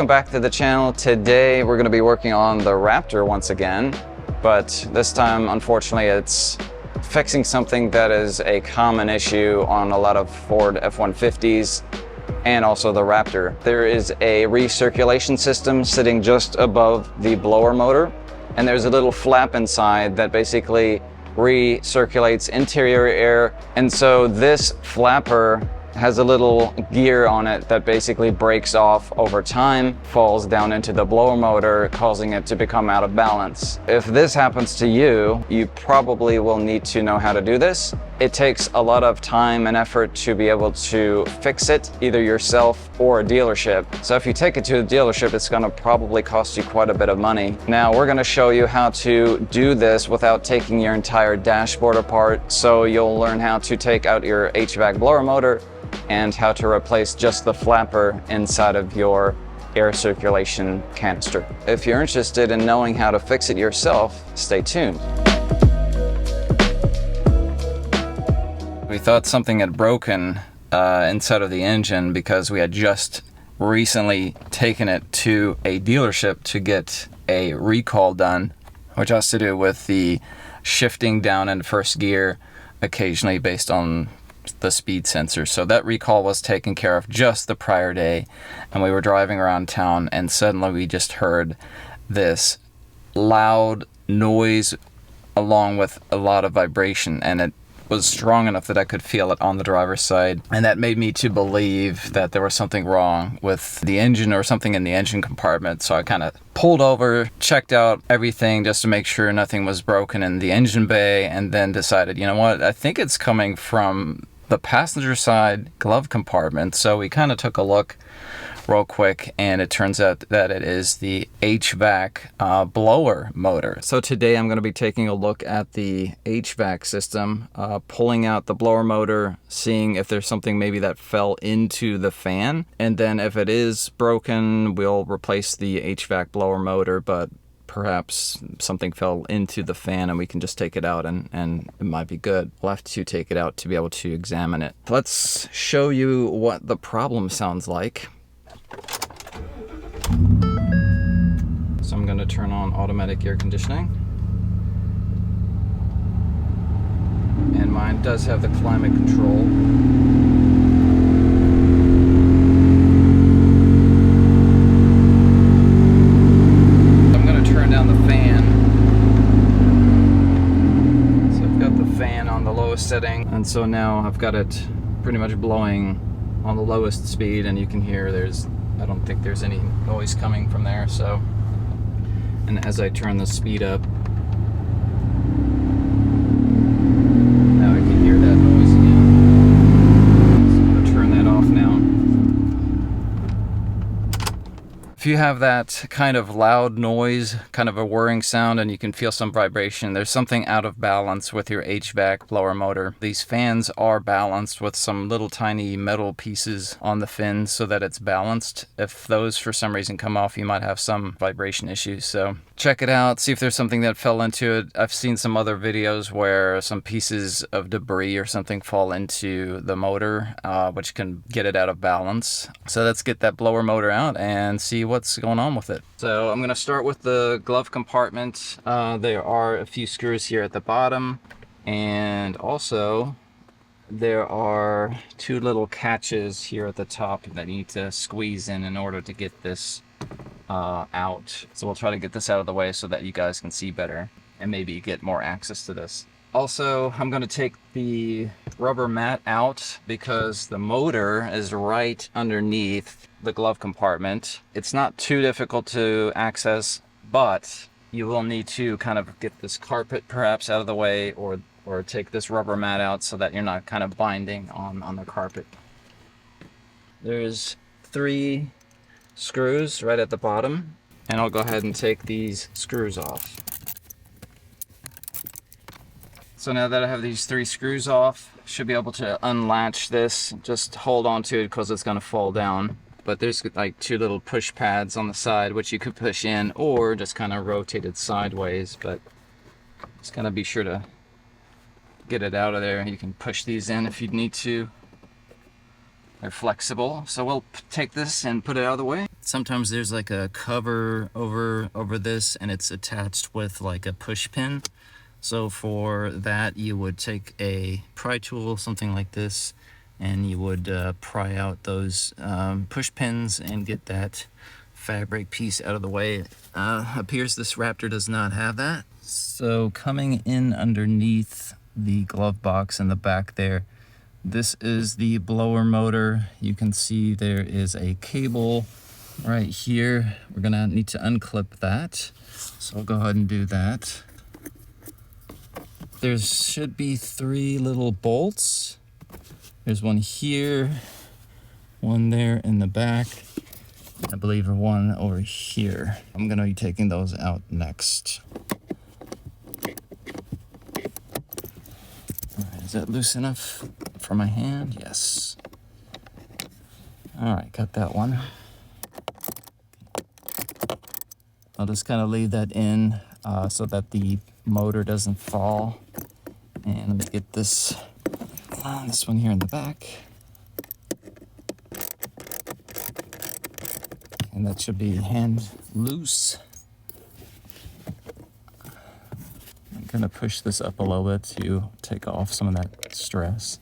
welcome back to the channel. Today we're going to be working on the Raptor once again, but this time unfortunately it's fixing something that is a common issue on a lot of Ford F-150s and also the Raptor. There is a recirculation system sitting just above the blower motor, and there's a little flap inside that basically recirculates interior air, and so this flapper has a little gear on it that basically breaks off over time, falls down into the blower motor, causing it to become out of balance. If this happens to you, you probably will need to know how to do this. It takes a lot of time and effort to be able to fix it, either yourself or a dealership. So if you take it to a dealership, it's gonna probably cost you quite a bit of money. Now we're gonna show you how to do this without taking your entire dashboard apart. So you'll learn how to take out your HVAC blower motor and how to replace just the flapper inside of your air circulation canister. If you're interested in knowing how to fix it yourself, stay tuned. We thought something had broken inside of the engine because we had just recently taken it to a dealership to get a recall done, which has to do with the shifting down in first gear occasionally based on the speed sensor. So that recall was taken care of just the prior day, and we were driving around town and suddenly we just heard this loud noise along with a lot of vibration, and it was strong enough that I could feel it on the driver's side, and that made me to believe that there was something wrong with the engine or something in the engine compartment. So I kind of pulled over, checked out everything just to make sure nothing was broken in the engine bay, and then decided, you know what, I think it's coming from the passenger side glove compartment. So we kind of took a look real quick, and it turns out that it is the HVAC blower motor. So today I'm going to be taking a look at the HVAC system, pulling out the blower motor, seeing if there's something maybe that fell into the fan, and then if it is broken, we'll replace the HVAC blower motor, but perhaps something fell into the fan and we can just take it out and it might be good. We'll have to take it out to be able to examine it. Let's show you what the problem sounds like. So I'm going to turn on automatic air conditioning, and mine does have the climate control. I'm going to turn down the fan. So I've got the fan on the lowest setting, and so now I've got it pretty much blowing on the lowest speed, and you can hear I don't think there's any noise coming from there. So, and as I turn the speed up, now I can hear that noise again. So I'm going to turn that off now. If you have that kind of loud noise, kind of a whirring sound, and you can feel some vibration, there's something out of balance with your HVAC blower motor. These fans are balanced with some little tiny metal pieces on the fins so that it's balanced. If those for some reason come off, you might have some vibration issues. So check it out, see if there's something that fell into it. I've seen some other videos where some pieces of debris or something fall into the motor, which can get it out of balance. So let's get that blower motor out and see what's going on with it. So I'm going to start with the glove compartment. There are a few screws here at the bottom, and also there are two little catches here at the top that you need to squeeze in order to get this out. So we'll try to get this out of the way so that you guys can see better and maybe get more access to this. Also, I'm going to take the rubber mat out because the motor is right underneath the glove compartment. It's not too difficult to access, but you will need to kind of get this carpet perhaps out of the way, or take this rubber mat out so that you're not kind of binding on the carpet. There's 3 screws right at the bottom, and I'll go ahead and take these screws off. So now that I have these 3 screws off, should be able to unlatch this. Just hold on to it because it's going to fall down. But there's like 2 little push pads on the side which you could push in or just kind of rotate it sideways, but just kind of be sure to get it out of there. You can push these in if you need to. They're flexible, so we'll take this and put it out of the way. Sometimes there's like a cover over this, and it's attached with like a push pin. So for that, you would take a pry tool, something like this, and you would pry out those push pins and get that fabric piece out of the way. Appears this Raptor does not have that. So coming in underneath the glove box in the back there, this is the blower motor. You can see there is a cable right here. We're gonna need to unclip that. So I'll go ahead and do that. There should be 3 little bolts. There's one here, one there in the back, I believe one over here. I'm gonna be taking those out next. All right, is that loose enough for my hand? Yes. All right, got that one. I'll just kind of leave that in so that the motor doesn't fall. And let me get this one here in the back. And that should be hand loose. I'm gonna push this up a little bit to take off some of that stress.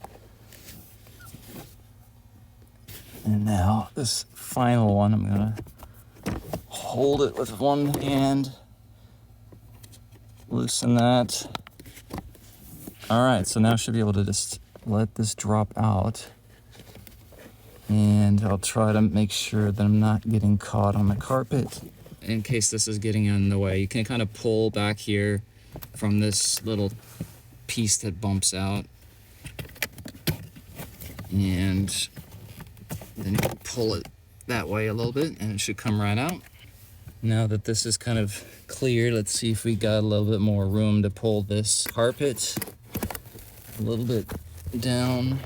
And now this final one, I'm gonna hold it with one hand, loosen that. All right, so now I should be able to just let this drop out. And I'll try to make sure that I'm not getting caught on the carpet. In case this is getting in the way, you can kind of pull back here from this little piece that bumps out. And then you can pull it that way a little bit and it should come right out. Now that this is kind of clear, let's see if we got a little bit more room to pull this carpet a little bit down.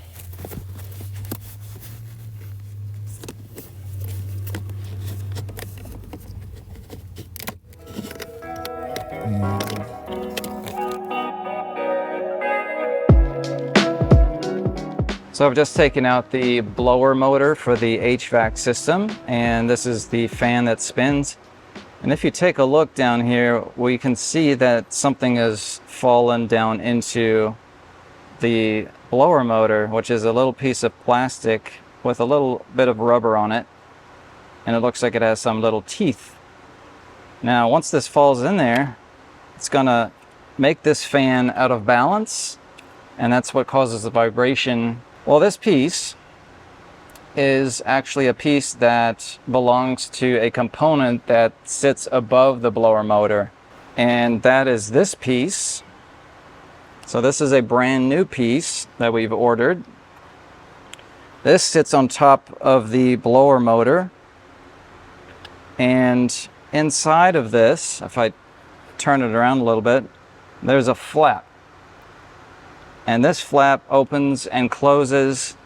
So I've just taken out the blower motor for the HVAC system, and this is the fan that spins. And if you take a look down here, we can see that something has fallen down into the blower motor, which is a little piece of plastic with a little bit of rubber on it. And it looks like it has some little teeth. Now, once this falls in there, it's gonna make this fan out of balance, and that's what causes the vibration. Well, this piece is actually a piece that belongs to a component that sits above the blower motor, and that is this piece. So this is a brand new piece that we've ordered. This sits on top of the blower motor, and inside of this, if I turn it around a little bit, there's a flap. And this flap opens and closes,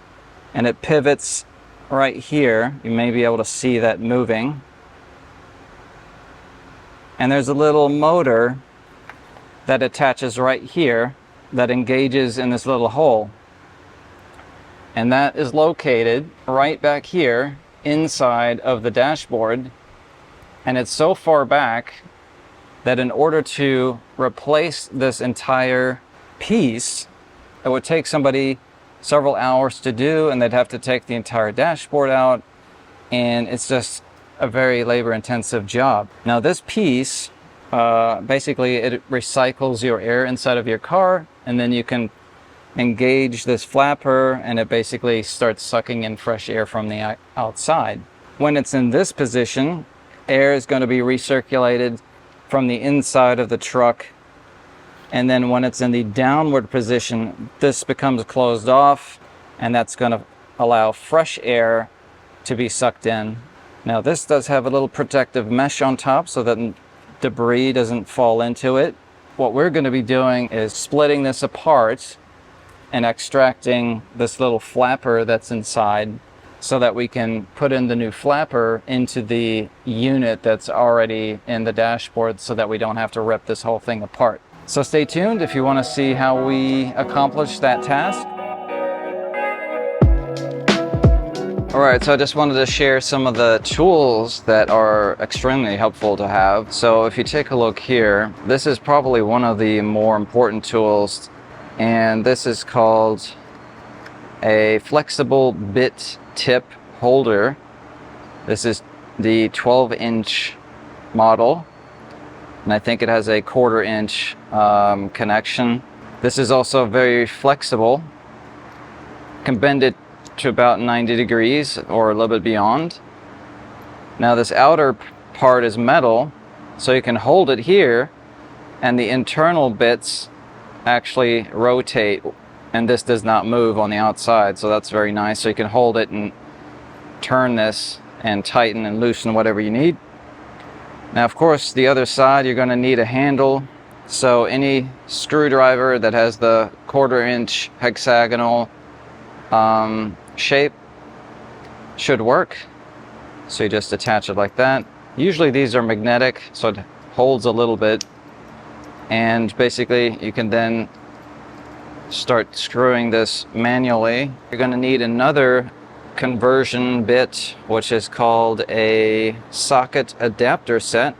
and it pivots right here. You may be able to see that moving. And there's a little motor that attaches right here that engages in this little hole. And that is located right back here inside of the dashboard. And it's so far back that in order to replace this entire piece, it would take somebody several hours to do, and they'd have to take the entire dashboard out, and it's just a very labor-intensive job. Now this piece, basically it recycles your air inside of your car, and then you can engage this flapper, and it basically starts sucking in fresh air from the outside. When it's in this position, air is going to be recirculated from the inside of the truck, and then when it's in the downward position, this becomes closed off, and that's going to allow fresh air to be sucked in. Now this does have a little protective mesh on top so that debris doesn't fall into it. What we're going to be doing is splitting this apart and extracting this little flapper that's inside so that we can put in the new flapper into the unit that's already in the dashboard so that we don't have to rip this whole thing apart. So stay tuned if you want to see how we accomplish that task. Alright, so I just wanted to share some of the tools that are extremely helpful to have. So if you take a look here, this is probably one of the more important tools, and this is called a flexible bit tip holder. This is the 12-inch model, and I think it has a 1/4 inch connection. This is also very flexible. Can bend it to about 90 degrees or a little bit beyond. Now this outer part is metal, so you can hold it here, and the internal bits actually rotate, and this does not move on the outside, so that's very nice. So you can hold it and turn this and tighten and loosen whatever you need. Now of course the other side you're going to need a handle, so any screwdriver that has the 1/4 inch hexagonal shape should work. So you just attach it like that. Usually these are magnetic, so it holds a little bit, and basically you can then start screwing this manually. You're going to need another conversion bit, which is called a socket adapter set,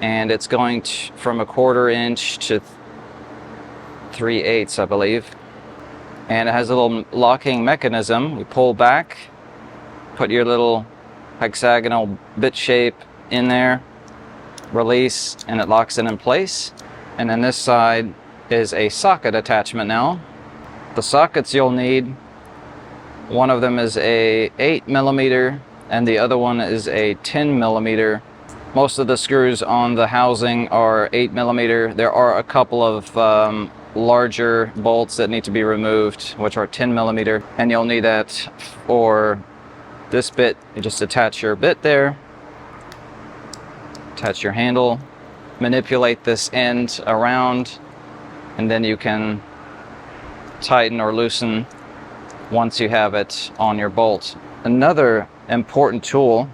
and it's going from a 1/4 inch to 3/8, I believe. And it has a little locking mechanism. You pull back, put your little hexagonal bit shape in there, release, and it locks it in place. And then this side is a socket attachment now. The sockets you'll need, one of them is a 8mm and the other one is a 10mm. Most of the screws on the housing are 8mm. There are a couple of larger bolts that need to be removed, which are 10mm, and you'll need that for this bit. You just attach your bit there, attach your handle, manipulate this end around, and then you can tighten or loosen once you have it on your bolt. Another important tool,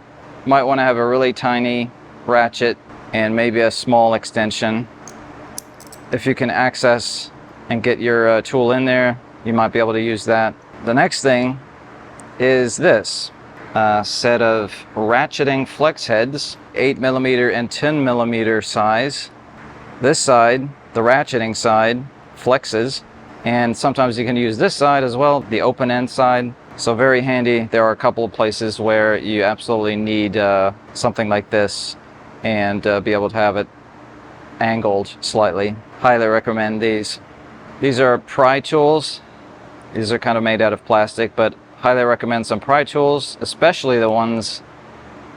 you might want to have a really tiny ratchet and maybe a small extension. If you can access and get your tool in there, you might be able to use that. The next thing is this set of ratcheting flex heads, 8mm and 10mm size. This side, the ratcheting side, flexes, and sometimes you can use this side as well, the open end side. So very handy. There are a couple of places where you absolutely need something like this and be able to have it angled slightly. Highly recommend these. These are pry tools. These are kind of made out of plastic, but highly recommend some pry tools, especially the ones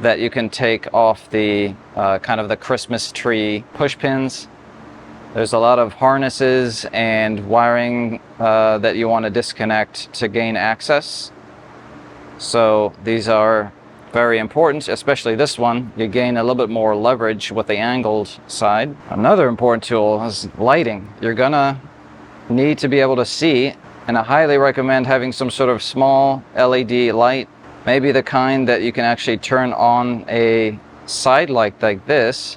that you can take off the kind of the Christmas tree push pins. There's a lot of harnesses and wiring that you want to disconnect to gain access. So these are very important, especially this one. You gain a little bit more leverage with the angled side. Another important tool is lighting. You're gonna need to be able to see, and I highly recommend having some sort of small LED light, maybe the kind that you can actually turn on a side light like this.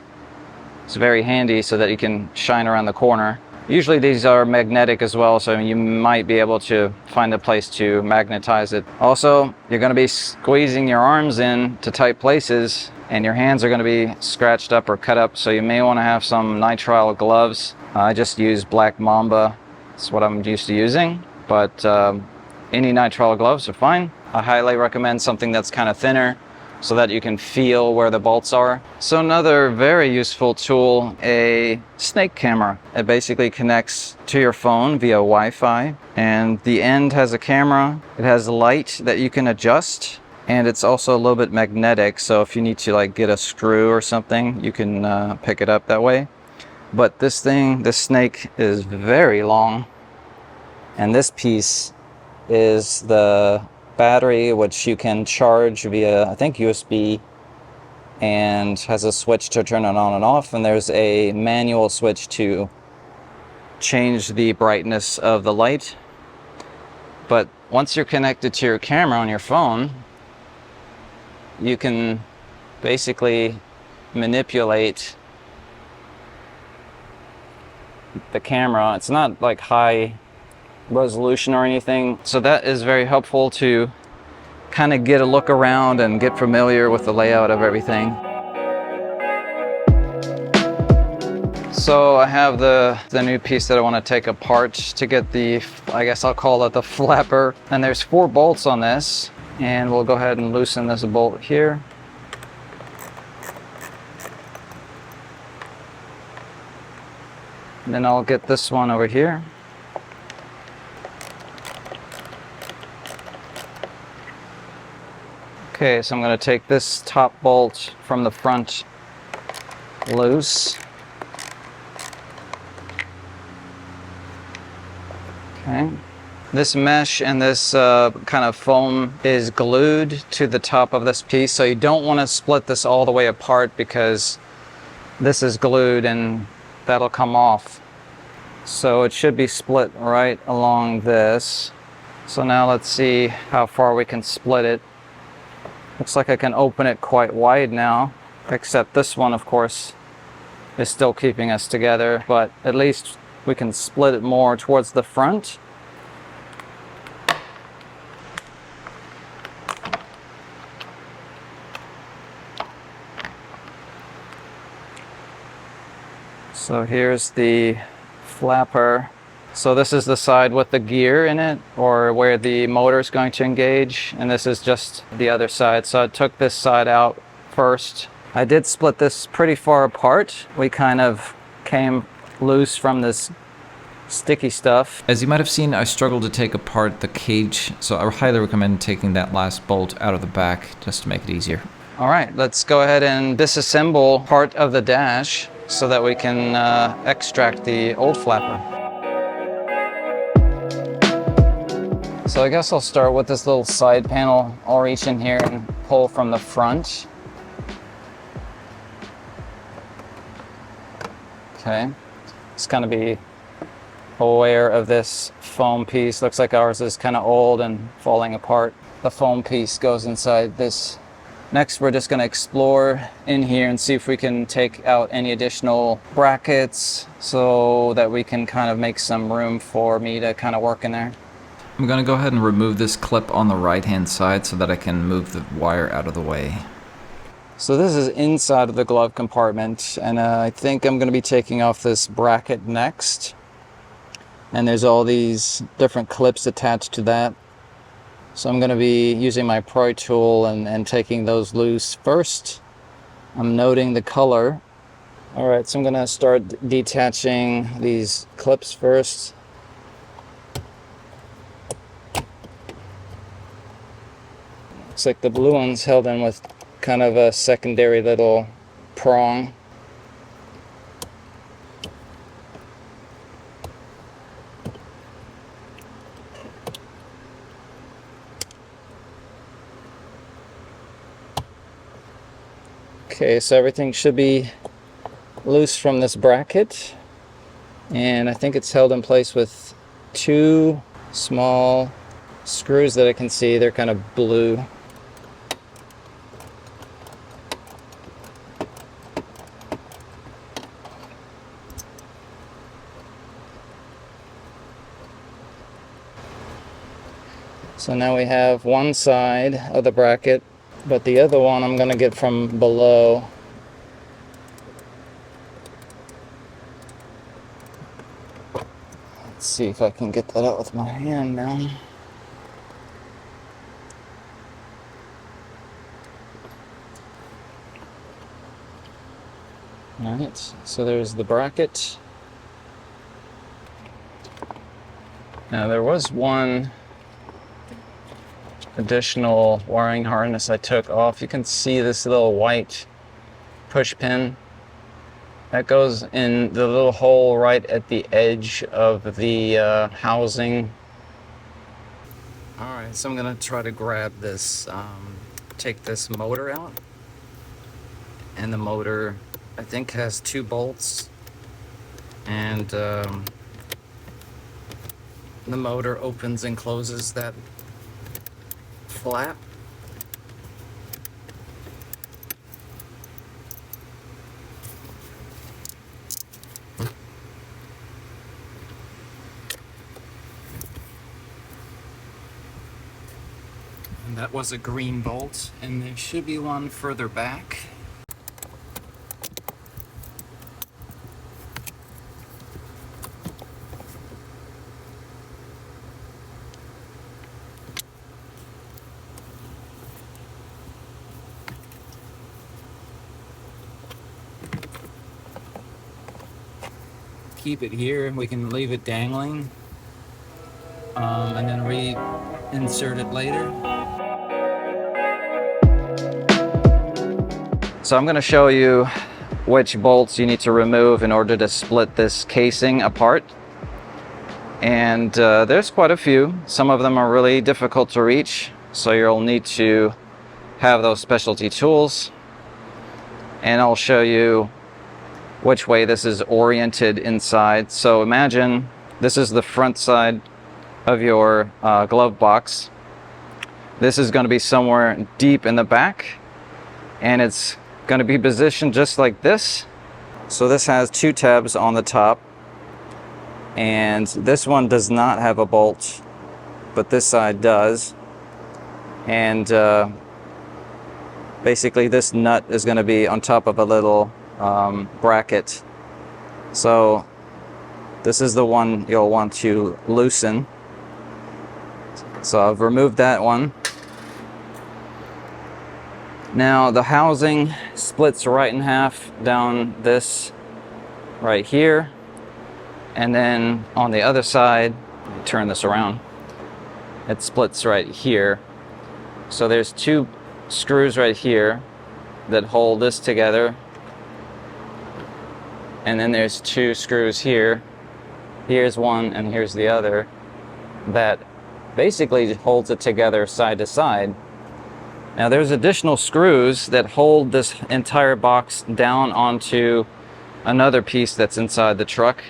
It's very handy so that you can shine around the corner. Usually these are magnetic as well, so you might be able to find a place to magnetize it. Also, you're going to be squeezing your arms in to tight places, and your hands are going to be scratched up or cut up, so you may want to have some nitrile gloves. I just use Black Mamba. That's what I'm used to using, but any nitrile gloves are fine. I highly recommend something that's kind of thinner so that you can feel where the bolts are. So another very useful tool, a snake camera. It basically connects to your phone via Wi-Fi, and the end has a camera. It has a light that you can adjust, and it's also a little bit magnetic, so if you need to like get a screw or something, you can pick it up that way. But this thing, this snake, is very long, and this piece is the battery, which you can charge via, I think, USB, and has a switch to turn it on and off, and there's a manual switch to change the brightness of the light. But once you're connected to your camera on your phone, you can basically manipulate the camera. It's not like high resolution or anything, so that is very helpful to kind of get a look around and get familiar with the layout of everything. So I have the new piece that I want to take apart to get the, I guess I'll call it the flapper. And there's 4 bolts on this, and we'll go ahead and loosen this bolt here. And then I'll get this one over here. Okay, so I'm going to take this top bolt from the front loose. Okay. This mesh and this kind of foam is glued to the top of this piece, so you don't want to split this all the way apart because this is glued and that'll come off. So it should be split right along this. So now let's see how far we can split it. Looks like I can open it quite wide now, except this one, of course, is still keeping us together, but at least we can split it more towards the front. So here's the flapper. So this is the side with the gear in it, or where the motor is going to engage, and this is just the other side. So I took this side out first. I did split this pretty far apart. We kind of came loose from this sticky stuff. As you might have seen, I struggled to take apart the cage, so I highly recommend taking that last bolt out of the back just to make it easier. All right, let's go ahead and disassemble part of the dash so that we can extract the old flapper. So I guess I'll start with this little side panel. I'll reach in here and pull from the front. Okay, just kind of be aware of this foam piece. Looks like ours is kind of old and falling apart. The foam piece goes inside this. Next, we're just going to explore in here and see if we can take out any additional brackets so that we can kind of make some room for me to kind of work in there. I'm going to go ahead and remove this clip on the right hand side so that I can move the wire out of the way. So this is inside of the glove compartment, and I think I'm going to be taking off this bracket next. And there's all these different clips attached to that. So I'm going to be using my pry tool and taking those loose first. I'm noting the color. All right, so I'm going to start detaching these clips first. Looks like the blue one's held in with kind of a secondary little prong. Okay, so everything should be loose from this bracket, and I think it's held in place with 2 small screws that I can see. They're kind of blue. So now we have one side of the bracket, but the other one I'm going to get from below. Let's see if I can get that out with my hand now. Alright, so there's the bracket. Now there was one additional wiring harness I took off. You can see this little white push pin that goes in the little hole right at the edge of the housing. Alright, so I'm gonna try to grab this, take this motor out, and the motor I think has 2 bolts, and the motor opens and closes that flap. And That was a green bolt, and there should be one further back. Keep it here. We can leave it dangling, and then reinsert it later. So I'm going to show you which bolts you need to remove in order to split this casing apart. And there's quite a few. Some of them are really difficult to reach, so you'll need to have those specialty tools. And I'll show you which way this is oriented inside. So imagine this is the front side of your glove box. This is going to be somewhere deep in the back, and it's going to be positioned just like this. So this has two tabs on the top, and this one does not have a bolt, but this side does. And basically this nut is going to be on top of a little bracket. So this is the one you'll want to loosen. So I've removed that one. Now the housing splits right in half down this right here, and then on the other side, let me turn this around, it splits right here. So there's two screws right here that hold this together, and then there's two screws here. Here's one and here's the other that basically holds it together side to side. Now there's additional screws that hold this entire box down onto another piece that's inside the truck.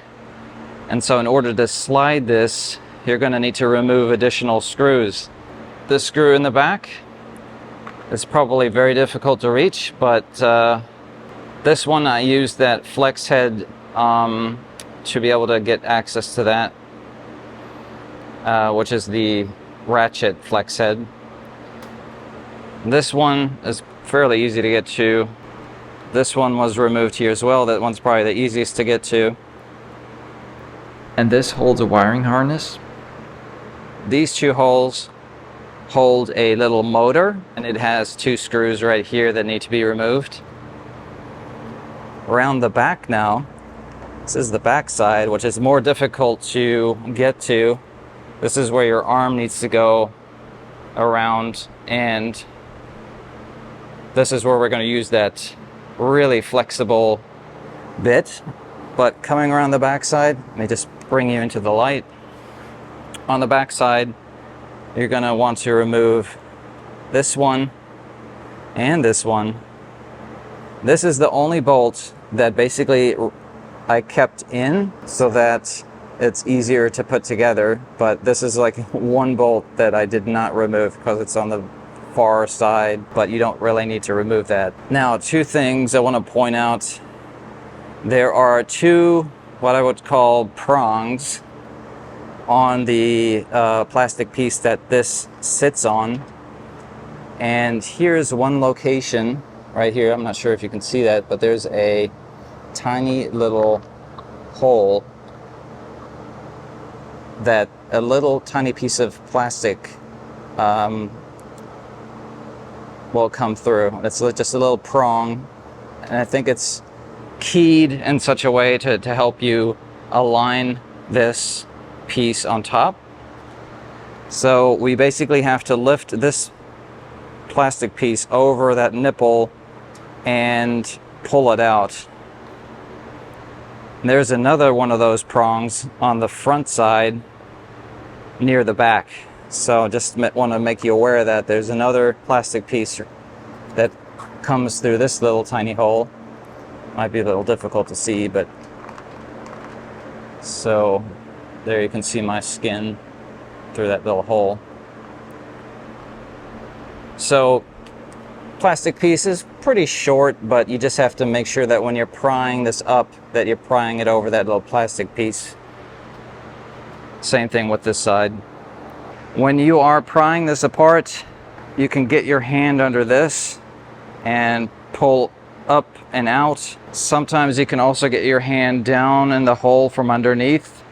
And so in order to slide this, you're going to need to remove additional screws. This screw in the back is probably very difficult to reach, but this one I used that flex head to be able to get access to that, which is the Ratchet flex head. This one is fairly easy to get to. This one was removed here as well. That one's probably the easiest to get to. And this holds a wiring harness. These two holes hold a little motor, and it has two screws right here that need to be removed. Around the back now, this is the back side, which is more difficult to get to. This is where your arm needs to go around, and this is where we're going to use that really flexible bit. But coming around the back side, let me just bring you into the light. On the back side, you're going to want to remove this one and this one. This is the only bolt that basically I kept in so that it's easier to put together, but this is like one bolt that I did not remove because it's on the far side, but you don't really need to remove that. Now, two things I want to point out. There are two, what I would call prongs on the plastic piece that this sits on. And here's one location right here. I'm not sure if you can see that, but there's a tiny little hole that a little tiny piece of plastic will come through. It's just a little prong, and I think it's keyed in such a way to help you align this piece on top. So we basically have to lift this plastic piece over that nipple and pull it out. And there's another one of those prongs on the front side near the back. So just want to make you aware that there's another plastic piece that comes through this little tiny hole. Might be a little difficult to see, but so there you can see my skin through that little hole. So plastic piece is pretty short, but you just have to make sure that when you're prying this up, that you're prying it over that little plastic piece. Same thing with this side. When you are prying this apart, you can get your hand under this and pull up and out. Sometimes you can also get your hand down in the hole from underneath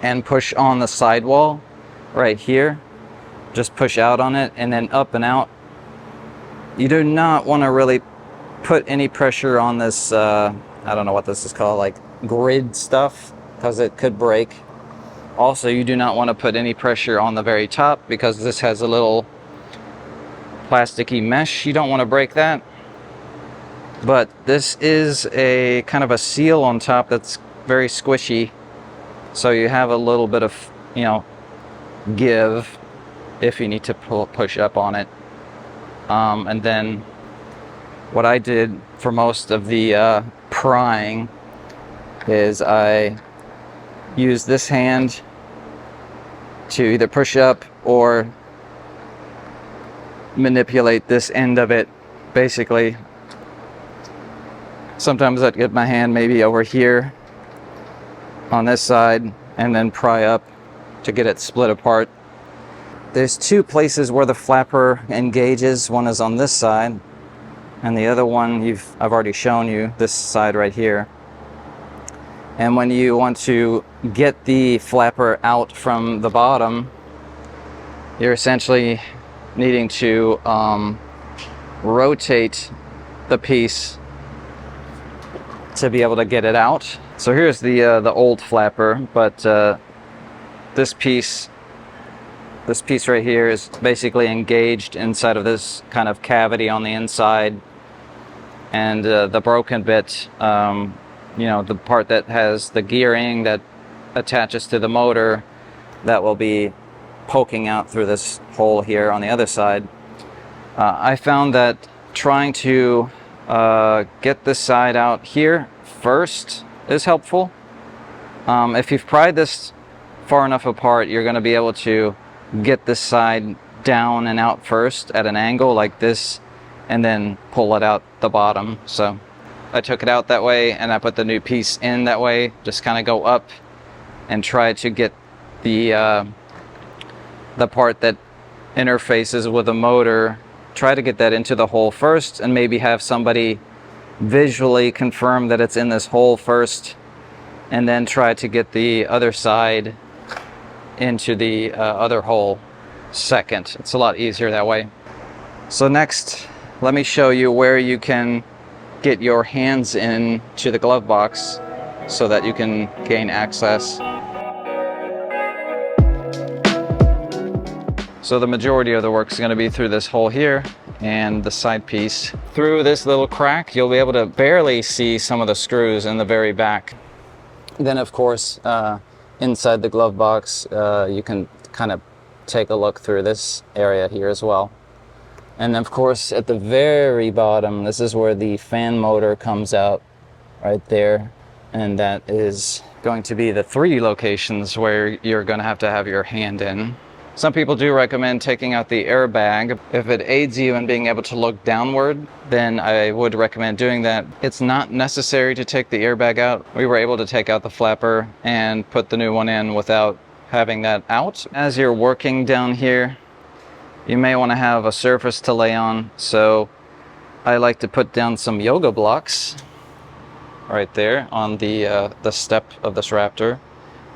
and push on the sidewall right here. Just push out on it and then up and out. You do not want to really put any pressure on this, I don't know what this is called, like grid stuff, because it could break. Also, you do not want to put any pressure on the very top because this has a little plasticky mesh. You don't want to break that. But this is a kind of a seal on top that's very squishy. So you have a little bit of, you know, give if you need to push up on it. And then what I did for most of the prying is I used this hand to either push up or manipulate this end of it. Basically, sometimes I'd get my hand maybe over here on this side and then pry up to get it split apart. There's two places where the flapper engages. One is on this side, and the other one I've already shown you, this side right here. And when you want to get the flapper out from the bottom, you're essentially needing to rotate the piece to be able to get it out. So here's the old flapper, but this piece right here is basically engaged inside of this kind of cavity on the inside, and the broken bit, you know, the part that has the gearing that attaches to the motor, that will be poking out through this hole here on the other side. I found that trying to get this side out here first is helpful. If you've pried this far enough apart, you're going to be able to get this side down and out first at an angle like this, and then pull it out the bottom. So I took it out that way, and I put the new piece in that way. Just kind of go up and try to get the part that interfaces with the motor, try to get that into the hole first, and maybe have somebody visually confirm that it's in this hole first, and then try to get the other side into the other hole second. It's a lot easier that way. So next, let me show you where you can get your hands into the glove box so that you can gain access. So the majority of the work is going to be through this hole here and the side piece. Through this little crack, you'll be able to barely see some of the screws in the very back. Then of course, inside the glove box, you can kind of take a look through this area here as well. And of course, at the very bottom, this is where the fan motor comes out right there. And that is going to be the 3 locations where you're going to have your hand in. Some people do recommend taking out the airbag. If it aids you in being able to look downward, then I would recommend doing that. It's not necessary to take the airbag out. We were able to take out the flapper and put the new one in without having that out. As you're working down here, you may want to have a surface to lay on. So I like to put down some yoga blocks right there on the step of this Raptor.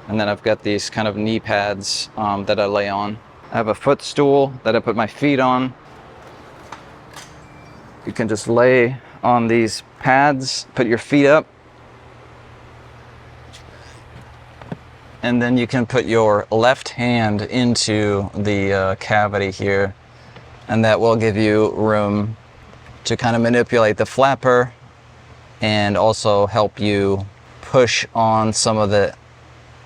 And then I've got these kind of knee pads that I lay on. I have a footstool that I put my feet on. You can just lay on these pads, put your feet up, and then you can put your left hand into the cavity here, and that will give you room to kind of manipulate the flapper and also help you push on some of the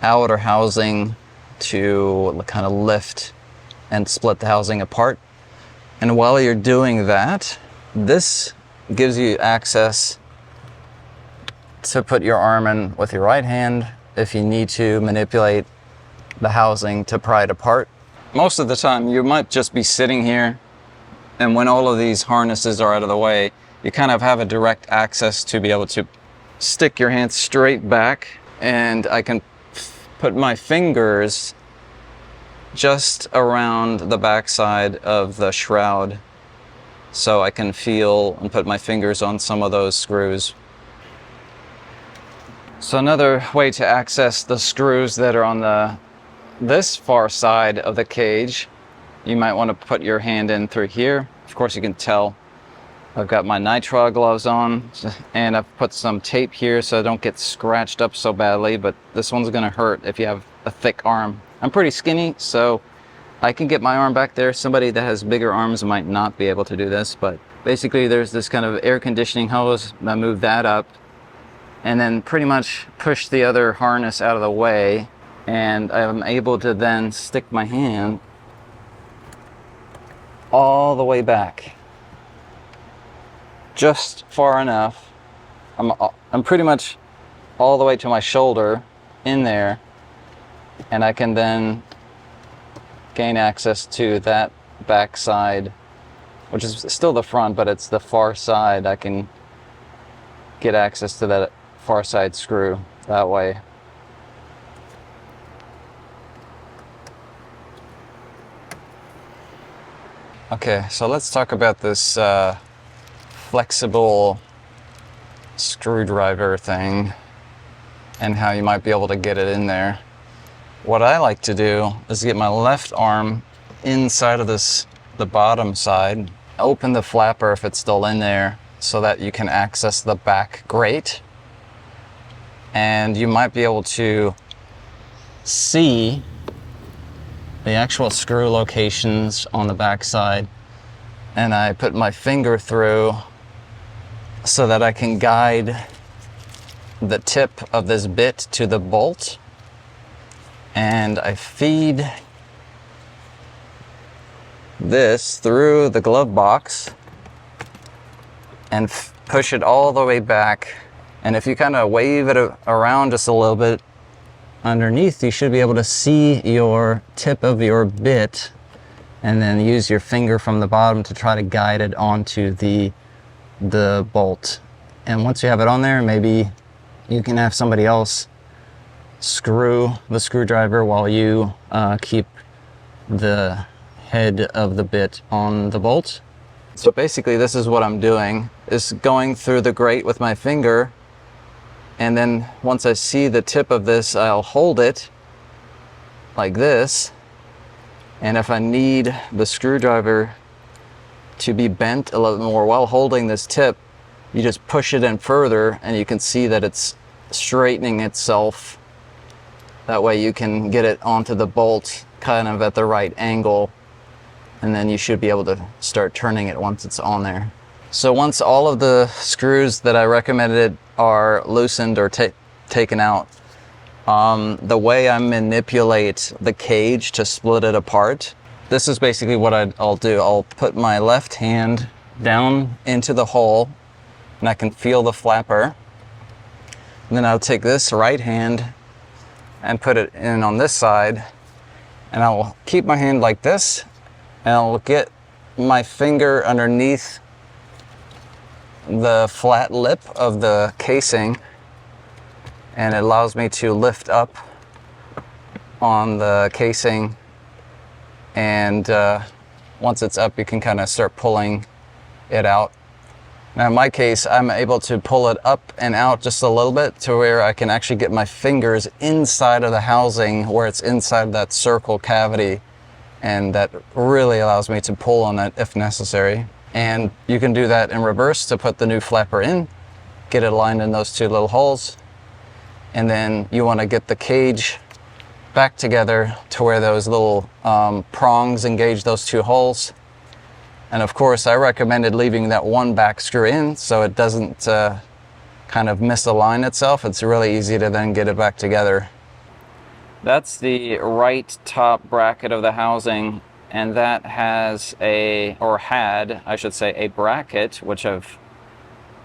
outer housing to kind of lift and split the housing apart. And while you're doing that, this gives you access to put your arm in with your right hand if you need to manipulate the housing to pry it apart. Most of the time you might just be sitting here, and when all of these harnesses are out of the way, you kind of have a direct access to be able to stick your hand straight back, and I can put my fingers just around the backside of the shroud so I can feel and put my fingers on some of those screws. So another way to access the screws that are on this far side of the cage, you might want to put your hand in through here. Of course, you can tell I've got my Nitrile Gloves on, and I've put some tape here so I don't get scratched up so badly, but this one's gonna hurt if you have a thick arm. I'm pretty skinny, so I can get my arm back there. Somebody that has bigger arms might not be able to do this, but basically there's this kind of air conditioning hose. I move that up and then pretty much push the other harness out of the way, and I'm able to then stick my hand all the way back, just far enough. I'm pretty much all the way to my shoulder in there, and I can then gain access to that back side, which is still the front, but it's the far side. I can get access to that far side screw that way. Okay, so let's talk about this flexible screwdriver thing and how you might be able to get it in there. What I like to do is get my left arm inside of the bottom side, open the flapper if it's still in there so that you can access the back grate, and you might be able to see the actual screw locations on the back side. And I put my finger through so that I can guide the tip of this bit to the bolt, and I feed this through the glove box and push it all the way back. And if you kind of wave it around just a little bit underneath, you should be able to see your tip of your bit, and then use your finger from the bottom to try to guide it onto the bolt. And once you have it on there, maybe you can have somebody else screw the screwdriver while you keep the head of the bit on the bolt. So basically this is what I'm doing, is going through the grate with my finger, and then once I see the tip of this, I'll hold it like this, and if I need the screwdriver to be bent a little more while holding this tip, you just push it in further and you can see that it's straightening itself. That way you can get it onto the bolt kind of at the right angle, and then you should be able to start turning it once it's on there. So once all of the screws that I recommended are loosened or taken out, the way I manipulate the cage to split it apart, this is basically what I'll do. I'll put my left hand down into the hole, and I can feel the flapper. And then I'll take this right hand and put it in on this side, and I'll keep my hand like this, and I'll get my finger underneath the flat lip of the casing, and it allows me to lift up on the casing, and once it's up you can kind of start pulling it out. Now in my case, I'm able to pull it up and out just a little bit to where I can actually get my fingers inside of the housing where it's inside that circle cavity, and that really allows me to pull on it if necessary. And you can do that in reverse to put the new flapper in, get it aligned in those two little holes, and then you want to get the cage back together to where those little prongs engage those two holes. And of course, I recommended leaving that one back screw in so it doesn't kind of misalign itself. It's really easy to then get it back together. That's the right top bracket of the housing, and that has had, I should say, a bracket, which I've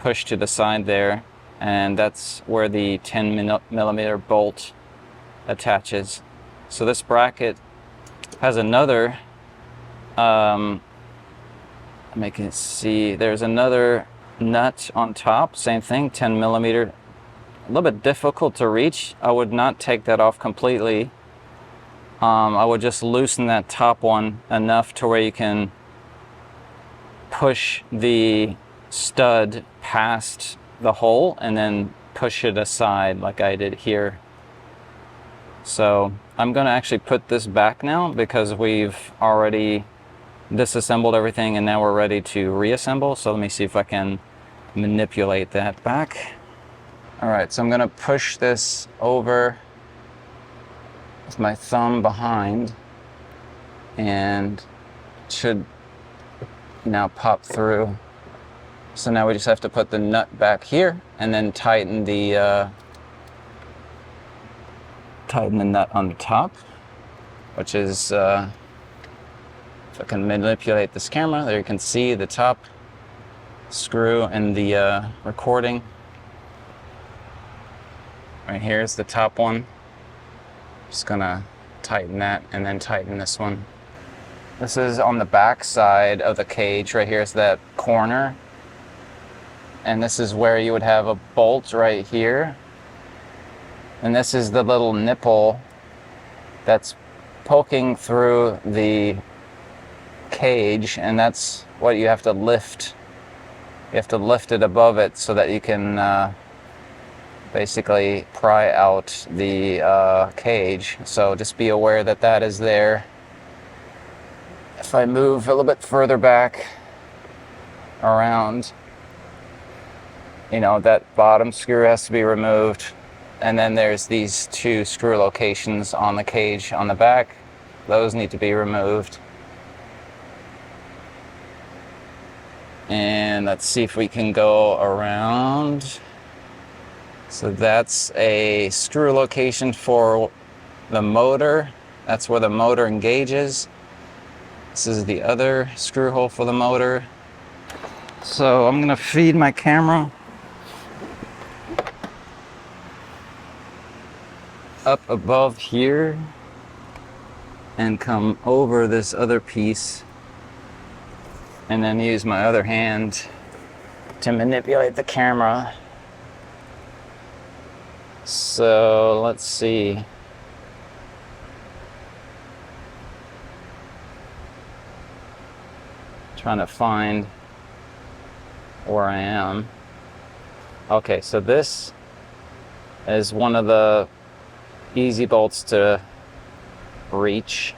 pushed to the side there, and that's where the 10mm bolt attaches. So this bracket has another, make it see, there's another nut on top, same thing, 10mm. A little bit difficult to reach. I would not take that off completely. I would just loosen that top one enough to where you can push the stud past the hole and then push it aside like I did here. So I'm going to actually put this back now because we've already disassembled everything and now we're ready to reassemble. So let me see if I can manipulate that back. All right, so I'm going to push this over with my thumb behind and it should now pop through. So now we just have to put the nut back here and then tighten the nut on the top, which is, if I can manipulate this camera, there you can see the top screw in the recording. Right here is the top one. Just gonna tighten that and then tighten this one. This is on the back side of the cage. Right here is that corner. And this is where you would have a bolt right here. And this is the little nipple that's poking through the cage, and that's what you have to lift. You have to lift it above it so that you can basically pry out the cage. So just be aware that that is there. If I move a little bit further back around, you know, that bottom screw has to be removed. And then there's these two screw locations on the cage on the back. Those need to be removed. And let's see if we can go around. So that's a screw location for the motor. That's where the motor engages. This is the other screw hole for the motor. So I'm gonna feed my camera up above here and come over this other piece and then use my other hand to manipulate the camera. So let's see. Trying to find where I am. Okay, so this is one of the easy bolts to reach,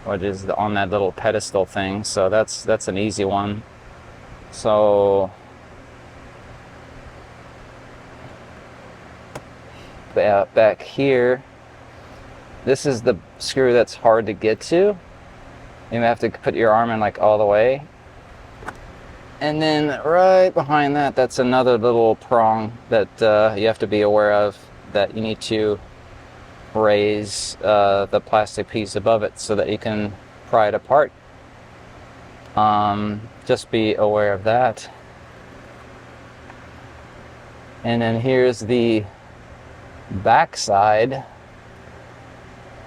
which is on that little pedestal thing. So that's an easy one. So back here, this is the screw that's hard to get to. You have to put your arm in like all the way. And then right behind that, that's another little prong that you have to be aware of, that you need to raise the plastic piece above it so that you can pry it apart. Just be aware of that. And then here's the back side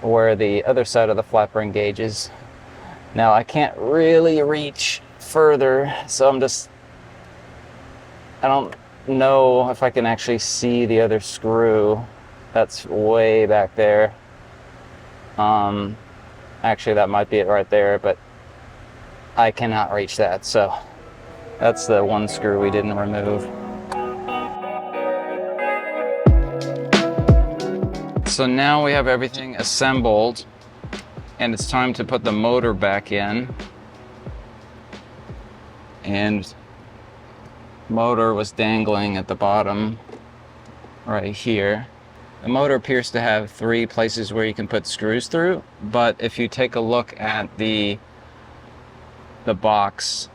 where the other side of the flapper engages. Now I can't really reach further, so I don't know if I can actually see the other screw that's way back there. Actually that might be it right there, but I cannot reach that, so that's the one screw we didn't remove. So now we have everything assembled and it's time to put the motor back in. And motor was dangling at the bottom right here. The motor appears to have 3 places where you can put screws through, but if you take a look at the box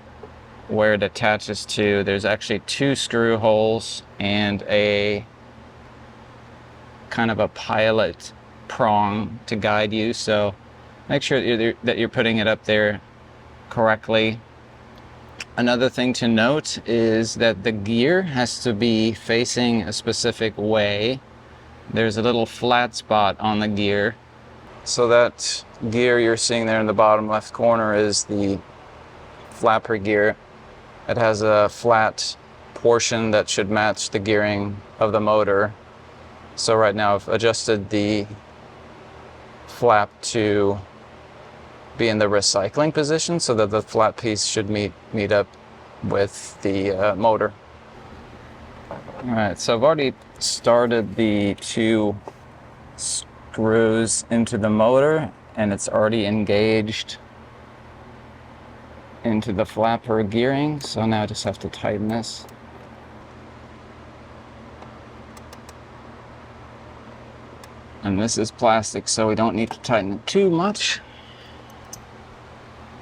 where it attaches to, there's actually 2 screw holes and a kind of a pilot prong to guide you. So make sure that you're putting it up there correctly. Another thing to note is that the gear has to be facing a specific way. There's a little flat spot on the gear. So that gear you're seeing there in the bottom left corner is the flapper gear. It has a flat portion that should match the gearing of the motor. So right now I've adjusted the flap to be in the recycling position so that the flat piece should meet up with the motor. All right, so I've already started the 2 screws into the motor, and it's already engaged into the flapper gearing. So now I just have to tighten this. And this is plastic, so we don't need to tighten it too much.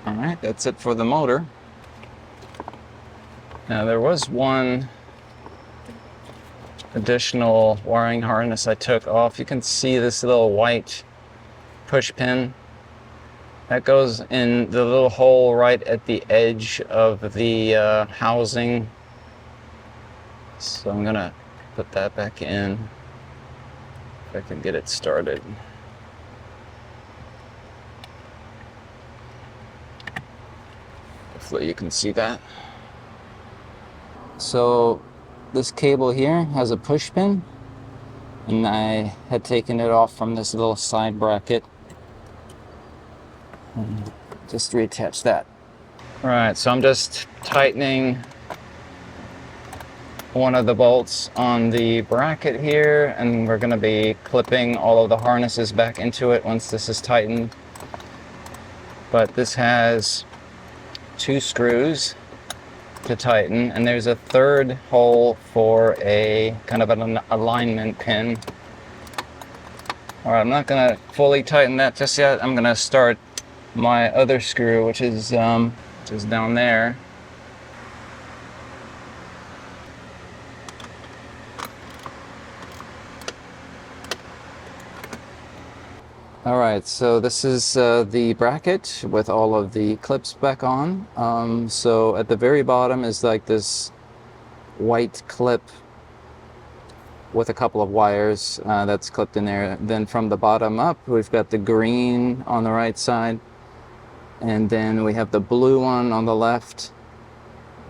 All right, that's it for the motor. Now there was one additional wiring harness I took off. You can see this little white push pin that goes in the little hole right at the edge of the housing. So I'm gonna put that back in if I can get it started. Hopefully you can see that. So this cable here has a push pin, and I had taken it off from this little side bracket. Just reattach that. All right, so I'm just tightening one of the bolts on the bracket here, and we're going to be clipping all of the harnesses back into it once this is tightened. But this has 2 screws to tighten, and there's a 3rd hole for a kind of an alignment pin. All right, I'm not going to fully tighten that just yet. I'm going to start my other screw, which is down there. All right, so this is the bracket with all of the clips back on. So at the very bottom is like this white clip with a couple of wires that's clipped in there. Then from the bottom up, we've got the green on the right side, and then we have the blue one on the left,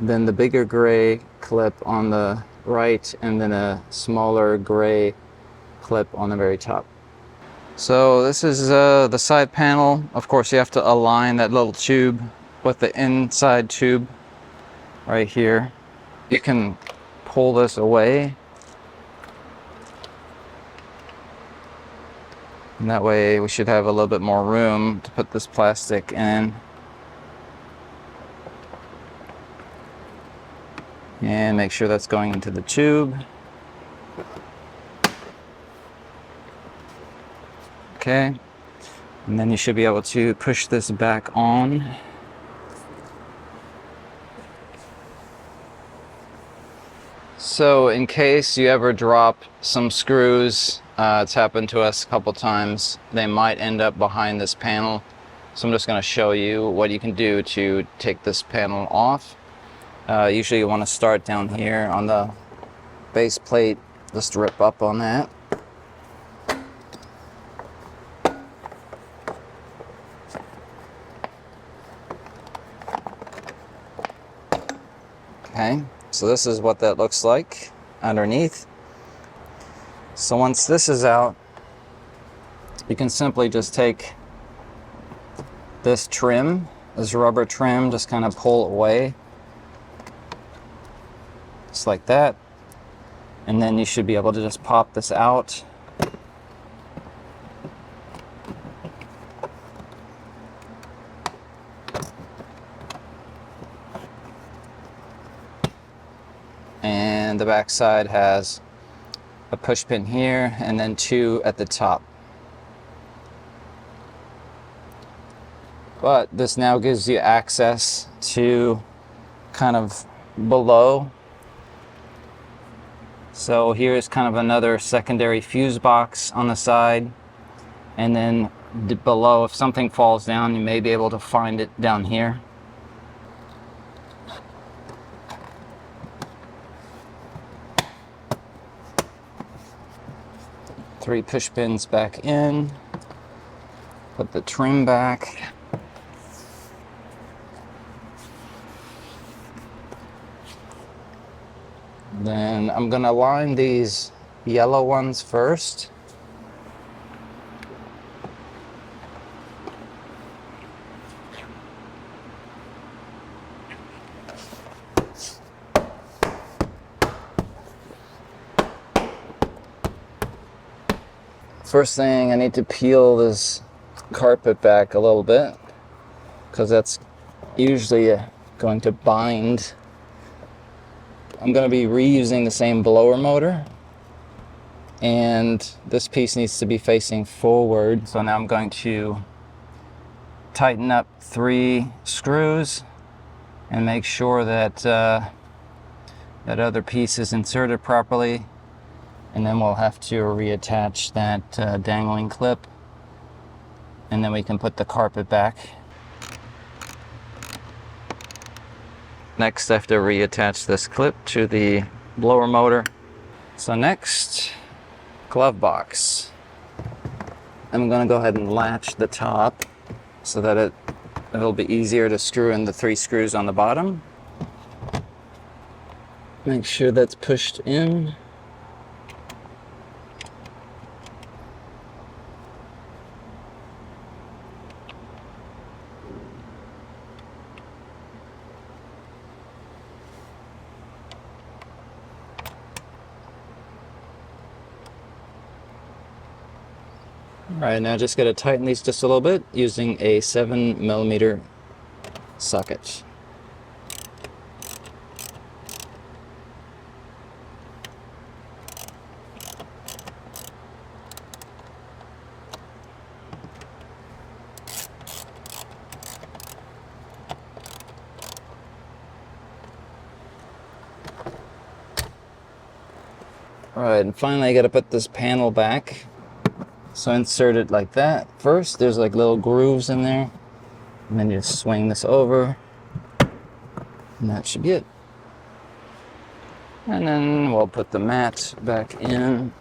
then the bigger gray clip on the right, and then a smaller gray clip on the very top. So this is the side panel. Of course, you have to align that little tube with the inside tube right here. You can pull this away, and that way we should have a little bit more room to put this plastic in. And make sure that's going into the tube. Okay, and then you should be able to push this back on. So in case you ever drop some screws, it's happened to us a couple times, they might end up behind this panel. So I'm just going to show you what you can do to take this panel off. Usually you want to start down here on the base plate, just rip up on that. Okay, so this is what that looks like underneath. So once this is out, you can simply just take this trim, this rubber trim, just kind of pull away, just like that. And then you should be able to just pop this out. And the back side has a push pin here and then 2 at the top. But this now gives you access to kind of below. So here's kind of another secondary fuse box on the side. And then below, if something falls down, you may be able to find it down here. Three push pins back in, put the trim back. Then I'm gonna line these yellow ones first. First thing, I need to peel this carpet back a little bit because that's usually going to bind. I'm going to be reusing the same blower motor, and this piece needs to be facing forward. So now I'm going to tighten up 3 screws and make sure that that other piece is inserted properly. And then we'll have to reattach that dangling clip, and then we can put the carpet back. Next, I have to reattach this clip to the blower motor. So next, glove box. I'm going to go ahead and latch the top so that it'll be easier to screw in the 3 screws on the bottom. Make sure that's pushed in. Alright, now just got to tighten these just a little bit using a 7mm socket. Alright, and finally I got to put this panel back. So insert it like that. First, there's like little grooves in there. And then you just swing this over. And that should be it. And then we'll put the mat back in.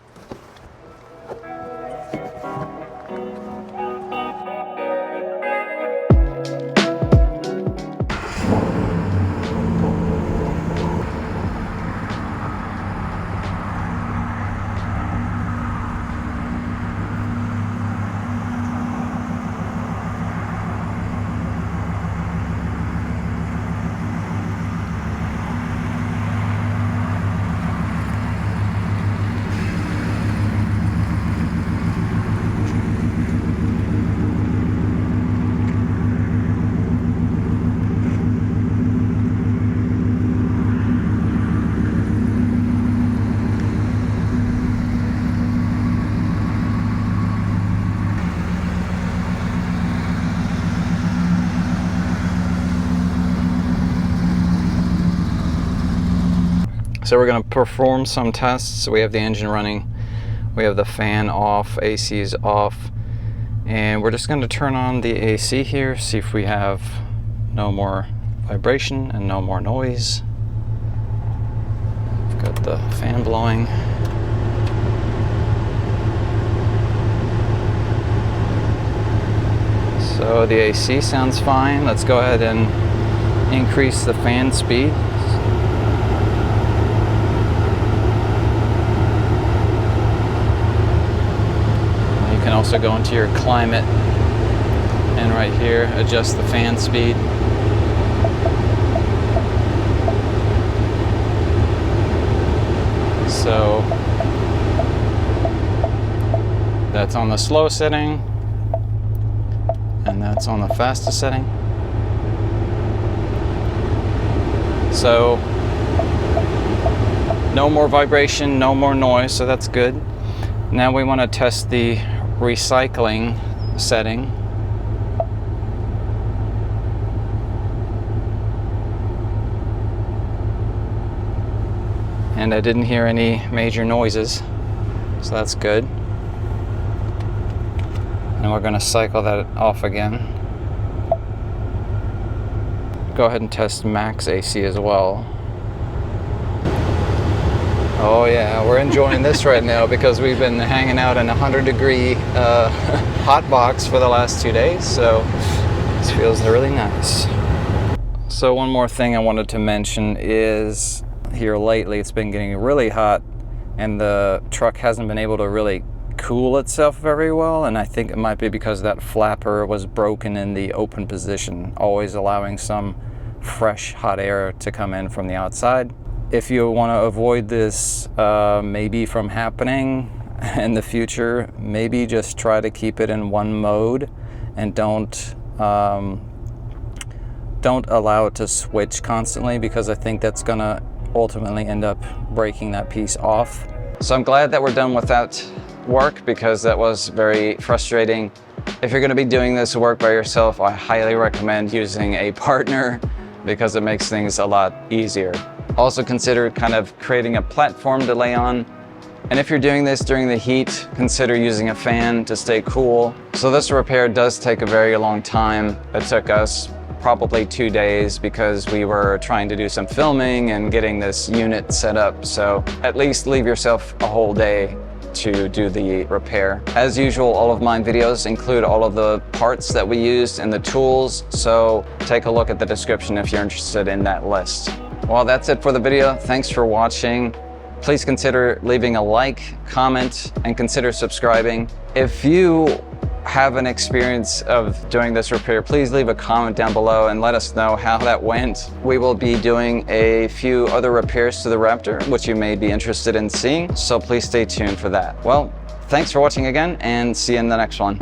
So we're going to perform some tests. We have the engine running, we have the fan off, AC is off, and we're just going to turn on the AC here, see if we have no more vibration and no more noise. We've got the fan blowing. So the AC sounds fine. Let's go ahead and increase the fan speed. You can also go into your climate and right here adjust the fan speed. So that's on the slow setting and that's on the fastest setting. So no more vibration, no more noise, so that's good. Now we want to test the recycling setting. And I didn't hear any major noises, so that's good. And we're going to cycle that off again. Go ahead and test max AC as well. Oh yeah, we're enjoying this right now because we've been hanging out in a 100-degree hot box for the last 2 days, so this feels really nice. So one more thing I wanted to mention is here lately it's been getting really hot and the truck hasn't been able to really cool itself very well, and I think it might be because that flapper was broken in the open position, always allowing some fresh hot air to come in from the outside. If you want to avoid this maybe from happening in the future, maybe just try to keep it in one mode and don't allow it to switch constantly, because I think that's gonna ultimately end up breaking that piece off. So I'm glad that we're done with that work, because that was very frustrating. If you're going to be doing this work by yourself, I highly recommend using a partner, because it makes things a lot easier. Also consider kind of creating a platform to lay on. And if you're doing this during the heat, consider using a fan to stay cool. So this repair does take a very long time. It took us probably 2 days, because we were trying to do some filming and getting this unit set up. So at least leave yourself a whole day to do the repair. As usual, all of my videos include all of the parts that we used and the tools, so take a look at the description if you're interested in that list. Well, that's it for the video. Thanks for watching. Please consider leaving a like, comment, and consider subscribing. If you have an experience of doing this repair, please leave a comment down below and let us know how that went. We will be doing a few other repairs to the Raptor, which you may be interested in seeing, so please stay tuned for that. Well, thanks for watching again, and see you in the next one.